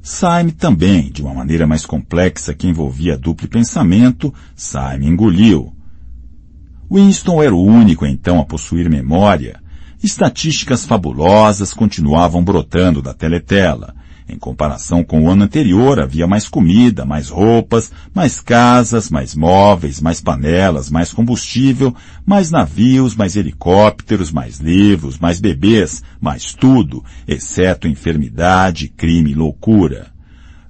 Syme também, de uma maneira mais complexa que envolvia duplo pensamento, Syme engoliu. Winston era o único então a possuir memória. Estatísticas fabulosas continuavam brotando da teletela. Em comparação com o ano anterior, havia mais comida, mais roupas, mais casas, mais móveis, mais panelas, mais combustível, mais navios, mais helicópteros, mais livros, mais bebês, mais tudo, exceto enfermidade, crime e loucura.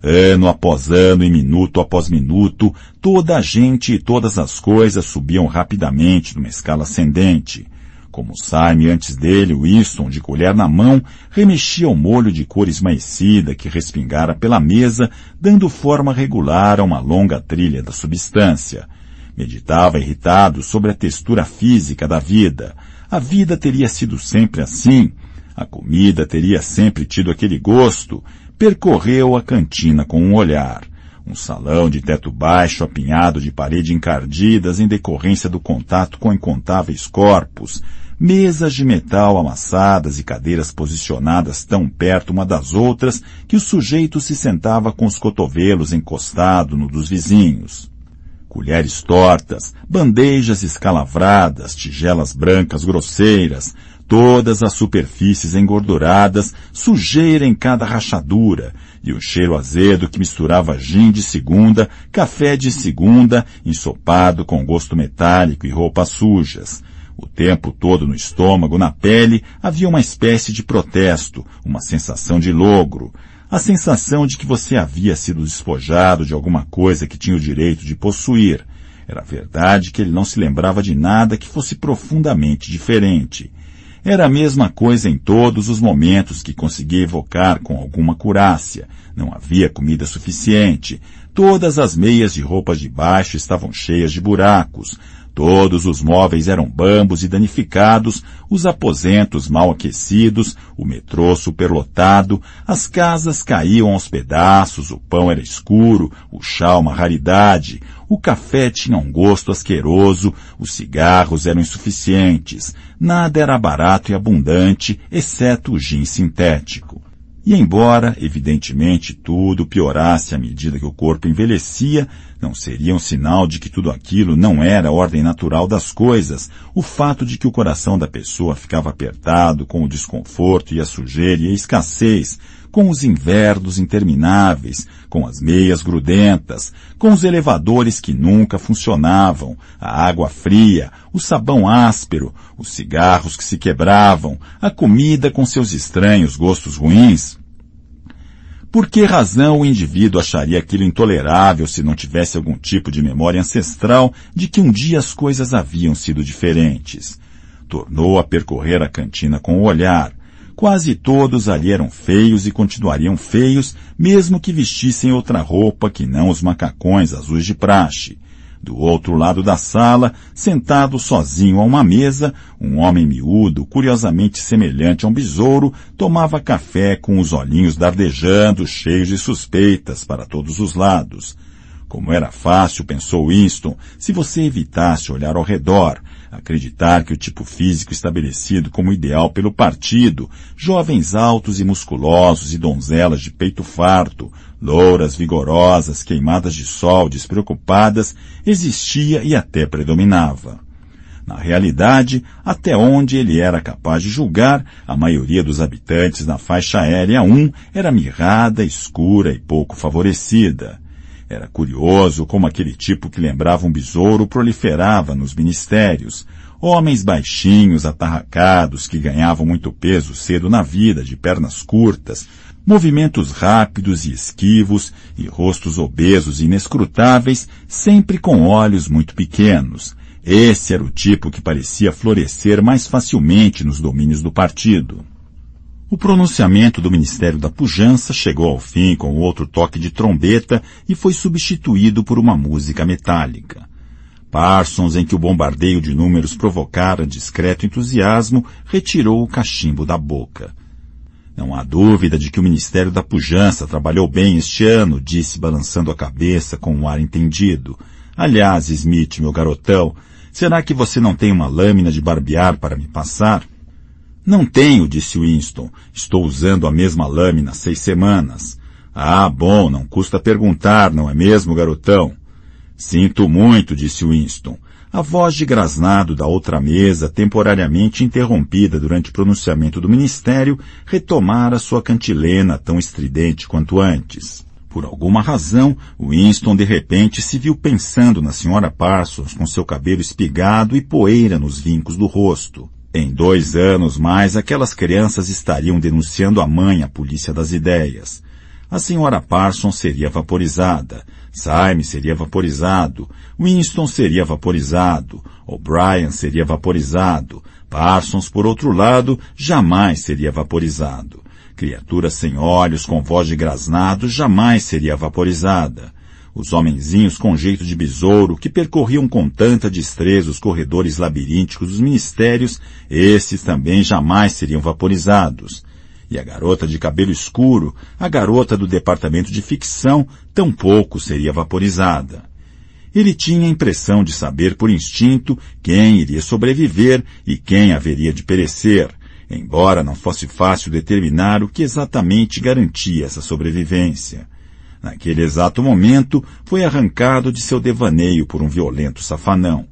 Ano após ano e minuto após minuto, toda a gente e todas as coisas subiam rapidamente numa escala ascendente. Como Syme antes dele, Winston, de colher na mão, remexia o molho de cor esmaecida que respingara pela mesa, dando forma regular a uma longa trilha da substância. Meditava irritado sobre a textura física da vida. A vida teria sido sempre assim. A comida teria sempre tido aquele gosto. Percorreu a cantina com um olhar. Um salão de teto baixo apinhado de paredes encardidas em decorrência do contato com incontáveis corpos, mesas de metal amassadas e cadeiras posicionadas tão perto uma das outras que o sujeito se sentava com os cotovelos encostados no dos vizinhos. Colheres tortas, bandejas escalavradas, tigelas brancas grosseiras, todas as superfícies engorduradas, sujeira em cada rachadura, e um cheiro azedo que misturava gin de segunda, café de segunda, ensopado com gosto metálico e roupas sujas. O tempo todo no estômago, na pele, havia uma espécie de protesto, uma sensação de logro, a sensação de que você havia sido despojado de alguma coisa que tinha o direito de possuir. Era verdade que ele não se lembrava de nada que fosse profundamente diferente. Era a mesma coisa em todos os momentos que conseguia evocar com alguma acurácia. Não havia comida suficiente. Todas as meias de roupas de baixo estavam cheias de buracos. Todos os móveis eram bambos e danificados, os aposentos mal aquecidos, o metrô superlotado, as casas caíam aos pedaços, o pão era escuro, o chá uma raridade, o café tinha um gosto asqueroso, os cigarros eram insuficientes, nada era barato e abundante, exceto o gin sintético. E embora, evidentemente, tudo piorasse à medida que o corpo envelhecia, não seria um sinal de que tudo aquilo não era a ordem natural das coisas, o fato de que o coração da pessoa ficava apertado com o desconforto e a sujeira e a escassez, com os invernos intermináveis, com as meias grudentas, com os elevadores que nunca funcionavam, a água fria, o sabão áspero, os cigarros que se quebravam, a comida com seus estranhos gostos ruins. Por que razão o indivíduo acharia aquilo intolerável se não tivesse algum tipo de memória ancestral de que um dia as coisas haviam sido diferentes? Tornou a percorrer a cantina com o olhar. Quase todos ali eram feios e continuariam feios, mesmo que vestissem outra roupa que não os macacões azuis de praxe. Do outro lado da sala, sentado sozinho a uma mesa, um homem miúdo, curiosamente semelhante a um besouro, tomava café com os olhinhos dardejando, cheios de suspeitas para todos os lados. Como era fácil, pensou Winston, se você evitasse olhar ao redor, acreditar que o tipo físico estabelecido como ideal pelo partido, jovens altos e musculosos e donzelas de peito farto, louras vigorosas, queimadas de sol, despreocupadas, existia e até predominava. Na realidade, até onde ele era capaz de julgar, a maioria dos habitantes na faixa aérea 1 era mirrada, escura e pouco favorecida. Era curioso como aquele tipo que lembrava um besouro proliferava nos ministérios. Homens baixinhos, atarracados, que ganhavam muito peso cedo na vida, de pernas curtas, movimentos rápidos e esquivos, e rostos obesos e inescrutáveis, sempre com olhos muito pequenos. Esse era o tipo que parecia florescer mais facilmente nos domínios do partido. O pronunciamento do Ministério da Pujança chegou ao fim com outro toque de trombeta e foi substituído por uma música metálica. Parsons, em que o bombardeio de números provocara discreto entusiasmo, retirou o cachimbo da boca. Não há dúvida de que o Ministério da Pujança trabalhou bem este ano, disse balançando a cabeça com um ar entendido. Aliás, Smith, meu garotão, será que você não tem uma lâmina de barbear para me passar? Não tenho, disse Winston. Estou usando a mesma lâmina há 6 semanas. Ah, bom, não custa perguntar, não é mesmo, garotão? Sinto muito, disse Winston. A voz de grasnado da outra mesa, temporariamente interrompida durante o pronunciamento do ministério, retomara sua cantilena tão estridente quanto antes. Por alguma razão, Winston de repente se viu pensando na Sra. Parsons com seu cabelo espigado e poeira nos vincos do rosto. Em 2 anos mais, aquelas crianças estariam denunciando a mãe à polícia das ideias. A Sra. Parsons seria vaporizada, Syme seria vaporizado, Winston seria vaporizado, O'Brien seria vaporizado, Parsons, por outro lado, jamais seria vaporizado. Criatura sem olhos, com voz de grasnado, jamais seria vaporizada. Os homenzinhos com jeito de besouro, que percorriam com tanta destreza os corredores labirínticos dos ministérios, esses também jamais seriam vaporizados. E a garota de cabelo escuro, a garota do departamento de ficção, tampouco seria vaporizada. Ele tinha a impressão de saber por instinto quem iria sobreviver e quem haveria de perecer, embora não fosse fácil determinar o que exatamente garantia essa sobrevivência. Naquele exato momento, foi arrancado de seu devaneio por um violento safanão.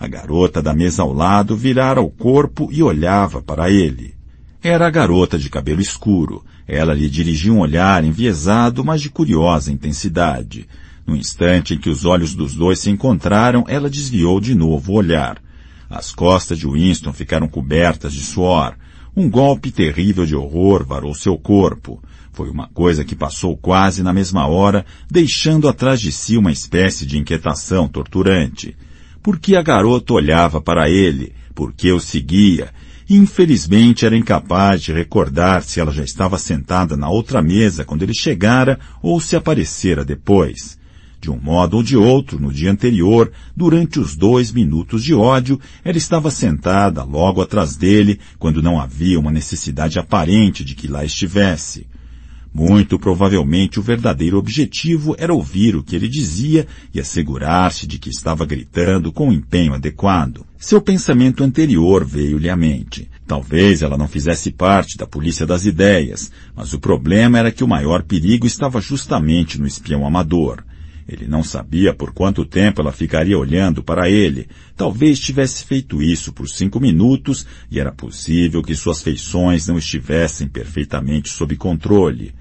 A garota da mesa ao lado virara o corpo e olhava para ele. Era a garota de cabelo escuro. Ela lhe dirigia um olhar enviesado, mas de curiosa intensidade. No instante em que os olhos dos dois se encontraram, ela desviou de novo o olhar. As costas de Winston ficaram cobertas de suor. Um golpe terrível de horror varou seu corpo. Foi uma coisa que passou quase na mesma hora, deixando atrás de si uma espécie de inquietação torturante. Por que a garota olhava para ele? Por que o seguia? Infelizmente era incapaz de recordar se ela já estava sentada na outra mesa quando ele chegara ou se aparecera depois. De um modo ou de outro, no dia anterior, durante os 2 minutos de ódio, ela estava sentada logo atrás dele, quando não havia uma necessidade aparente de que lá estivesse. Muito provavelmente o verdadeiro objetivo era ouvir o que ele dizia e assegurar-se de que estava gritando com o empenho adequado. Seu pensamento anterior veio-lhe à mente. Talvez ela não fizesse parte da polícia das ideias, mas o problema era que o maior perigo estava justamente no espião amador. Ele não sabia por quanto tempo ela ficaria olhando para ele. Talvez tivesse feito isso por 5 minutos e era possível que suas feições não estivessem perfeitamente sob controle.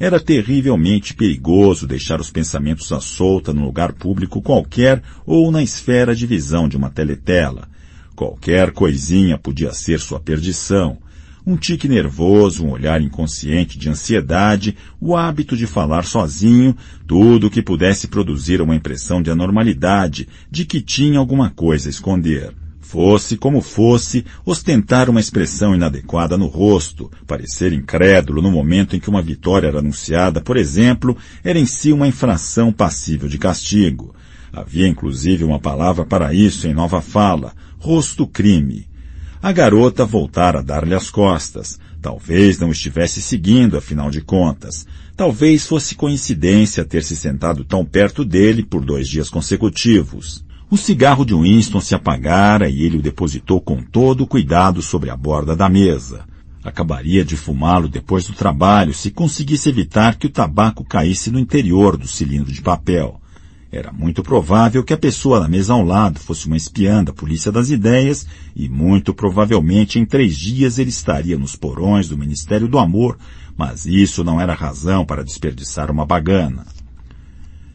Era terrivelmente perigoso deixar os pensamentos à solta num lugar público qualquer ou na esfera de visão de uma teletela. Qualquer coisinha podia ser sua perdição. Um tique nervoso, um olhar inconsciente de ansiedade, o hábito de falar sozinho, tudo que pudesse produzir uma impressão de anormalidade, de que tinha alguma coisa a esconder. Fosse como fosse, ostentar uma expressão inadequada no rosto, parecer incrédulo no momento em que uma vitória era anunciada, por exemplo, era em si uma infração passível de castigo. Havia inclusive uma palavra para isso em nova fala, rosto-crime. A garota voltara a dar-lhe as costas. Talvez não estivesse seguindo, afinal de contas. Talvez fosse coincidência ter se sentado tão perto dele por 2 dias consecutivos. O cigarro de Winston se apagara e ele o depositou com todo o cuidado sobre a borda da mesa. Acabaria de fumá-lo depois do trabalho se conseguisse evitar que o tabaco caísse no interior do cilindro de papel. Era muito provável que a pessoa na mesa ao lado fosse uma espiã da polícia das ideias e muito provavelmente em 3 dias ele estaria nos porões do Ministério do Amor, mas isso não era razão para desperdiçar uma bagana.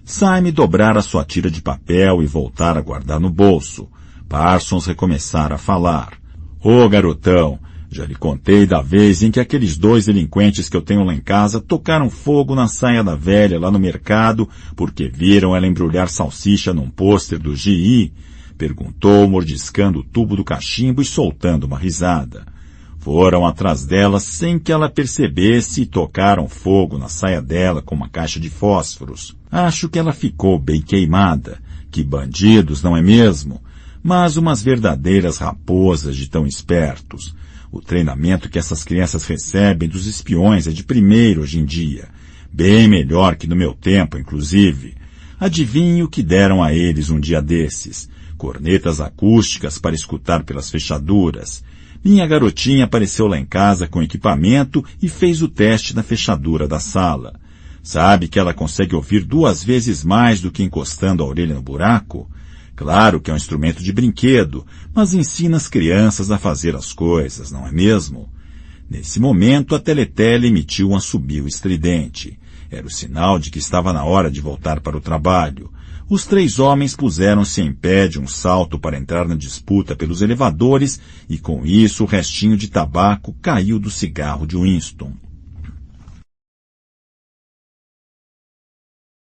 Syme dobrara sua tira de papel e voltara a guardar no bolso. Parsons recomeçara a falar. Ô, garotão, já lhe contei da vez em que aqueles 2 delinquentes que eu tenho lá em casa tocaram fogo na saia da velha lá no mercado porque viram ela embrulhar salsicha num pôster do GI? Perguntou, mordiscando o tubo do cachimbo e soltando uma risada. Foram atrás dela sem que ela percebesse e tocaram fogo na saia dela com uma caixa de fósforos. Acho que ela ficou bem queimada. Que bandidos, não é mesmo? Mas umas verdadeiras raposas de tão espertos. O treinamento que essas crianças recebem dos espiões é de primeiro hoje em dia. Bem melhor que no meu tempo, inclusive. Adivinhe o que deram a eles um dia desses. Cornetas acústicas para escutar pelas fechaduras. Minha garotinha apareceu lá em casa com equipamento e fez o teste na fechadura da sala. Sabe que ela consegue ouvir 2 vezes mais do que encostando a orelha no buraco? Claro que é um instrumento de brinquedo, mas ensina as crianças a fazer as coisas, não é mesmo? Nesse momento, a Teletele emitiu um assobio estridente. Era o sinal de que estava na hora de voltar para o trabalho. Os 3 homens puseram-se em pé de um salto para entrar na disputa pelos elevadores e, com isso, o restinho de tabaco caiu do cigarro de Winston.